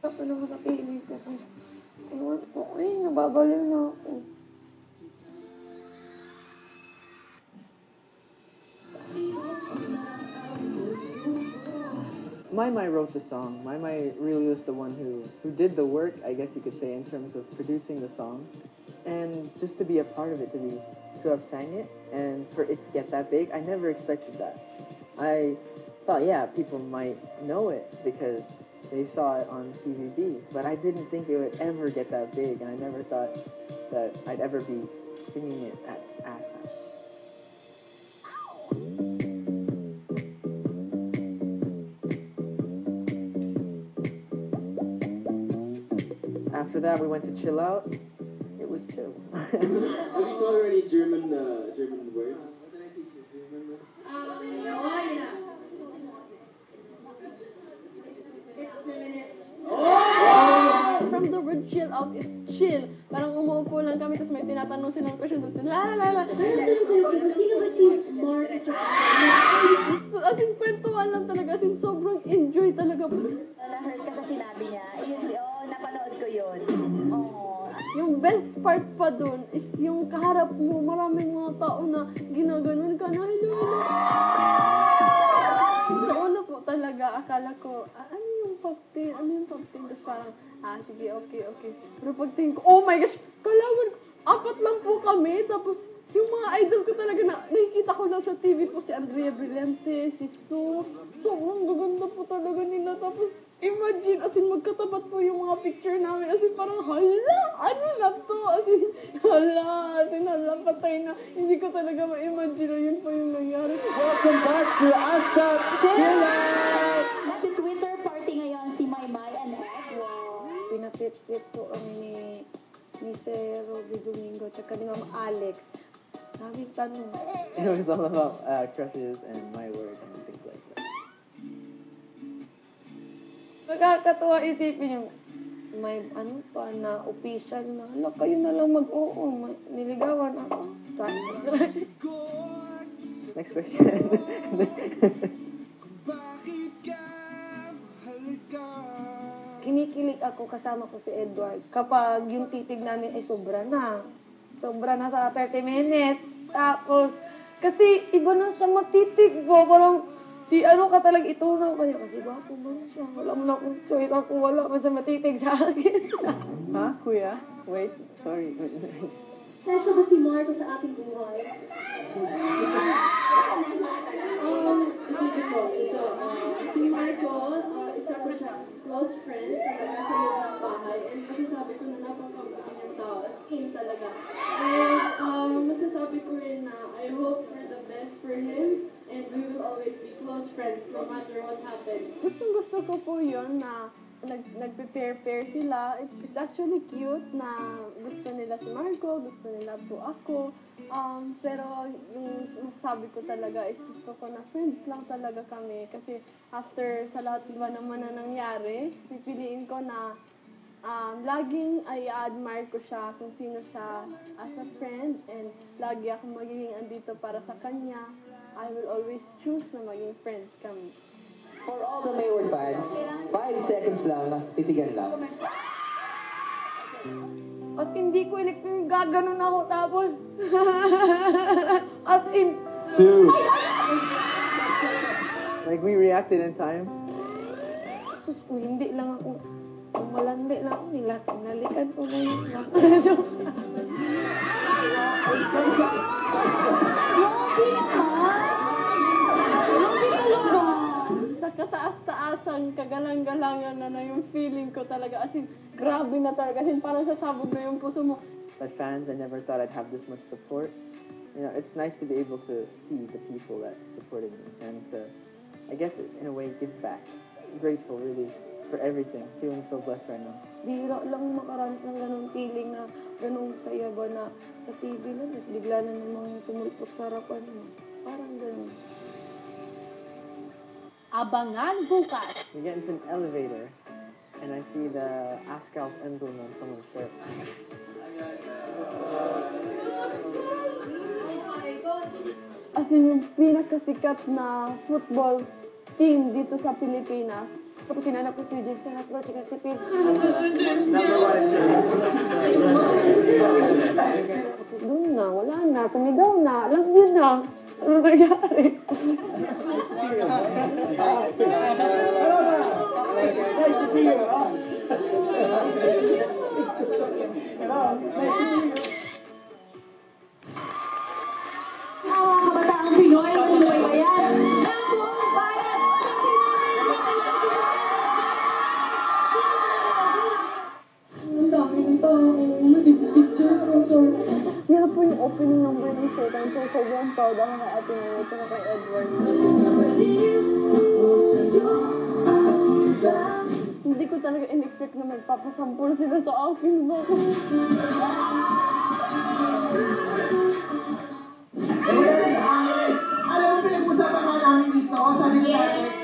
Ako na makapili kasi. Ewan ko, nababaliw na ako. Mai wrote the song. Mai really was the one who did the work, I guess you could say, in terms of producing the song. And just to be a part of it, to have sang it, and for it to get that big, I never expected that. I thought, yeah, people might know it because they saw it on TVB, but I didn't think it would ever get that big, and I never thought that I'd ever be singing it at ASAP. After that, we went to chill out. It was chill. Have you taught her any German words? What did I teach you? Do you remember? From the word chill out, it's chill. Parang umuupo lang kami, tapos may tinatanong silang question, tapos la. Sino ba si Mark? As in, kwentuhan lang talaga. As in, sobrang enjoy talaga. Na-heard ka sa sinabi niya. Napanood ko yun. Yung best part pa dun is yung kaharap mo, maraming mga tao na ginaganon ka na, hello. Sa una po talaga, akala ko, ano yung pop 10? Tapos parang, sige, okay. Pero pagtingin ko, oh my gosh, kalaman ko, 4 lang po kami. Tapos, yung mga idols ko talaga na nakikita ko lang sa TV po, si Andrea Brillante, si Sue. Sobrang gaganda po talaga nila. Tapos, imagine, as in, magkatapat po yung mga picture namin. As in, parang, hala, ano na to? As in, hala, patay na. Hindi ko talaga ma-imagine na yun po yung nangyari. Welcome back to ASAP Chill Out! Nag-Twitter party ngayon si Maymay and Edward. Pinapit-pit po kami ni Sir Robby Domingo tsaka ni Ma'am Alex. Daming tanong. It was all about crushes and my work and things like that. Nakakatuwa isipin yung may na official na, kayo na lang mag-oo, niligawan ako. Next question. Kinikilig ako kasama ko si Edward kapag yung titig namin ay sobra na sa 30 minutes. Tapos, kasi iba na siya matitig po. Parang, ka talagang itunaw kanya. Kasi bako man siya. Wala mo na akong choice. Ako wala man siya matitig sa akin. Ha, kuya? Wait, sorry. Saan ba si Marco sa ating buhay? Isipin ko, ito. Si Marco, isa ko siya close friend talaga sa loob ng bahay. And masasabi ko na napakabait niyang tao. As in talaga. And masasabi ko rin na I hope for the best for him. And we will always be close friends no matter what happens. Gusto ko po yun na nagpe-pair sila. It's actually cute na gusto nila si Marco, gusto nila po ako. Pero yung masasabi ko talaga is gusto ko na friends lang talaga kami. Kasi after sa lahat ba naman na nangyari, pipiliin ko na laging i-admire ko siya kung sino siya as a friend. And lagi ako magiging andito para sa kanya. I will always choose na maging friends kami. For all the Mayward fans, 5 seconds lang, titigan lang. As in, hindi ko in-expect gaganon ako tapos. As in. 2. Like, we reacted in time. Sus ko, hindi lang ako. Malandi lang ako. Nalikan ko na yun. Sa kataas-taasan, kagalang-galangan na yung feeling ko talaga. As in, grabe na talaga. As in, parang sasabog na yung puso mo. But fans, I never thought I'd have this much support. You know, it's nice to be able to see the people that supported me and to, I guess, in a way, give back. I'm grateful, really, for everything. Feeling so blessed right now. Bihira lang makaranas ng ganong feeling na ganong saya ba na sa TV lang. Tapos bigla na namang sumulpot sa harapan mo. Parang ganon. Abangan bukas. We get into an elevator, and I see the Ascal's emblem on someone's shirt. As in, yung pinakasikat na football team dito sa Pilipinas, Tapos sinanap ko si James Velasco at si Phil. Tapos doon na, wala na, sumigaw na, alam niyo na. Ano nangyari? Mga kabataang Pinoy na sinubaybayan ng buong bayan sa Ang dami ng tao, picture. Yan po yung opening number ng second. So, sobrang proud ako kay Ate Nene at kay Edward. Hindi ko talaga in-expect na magpapasampol sila sa akin. Alam mo, pinag-usapan nga namin dito, sabi ko natin,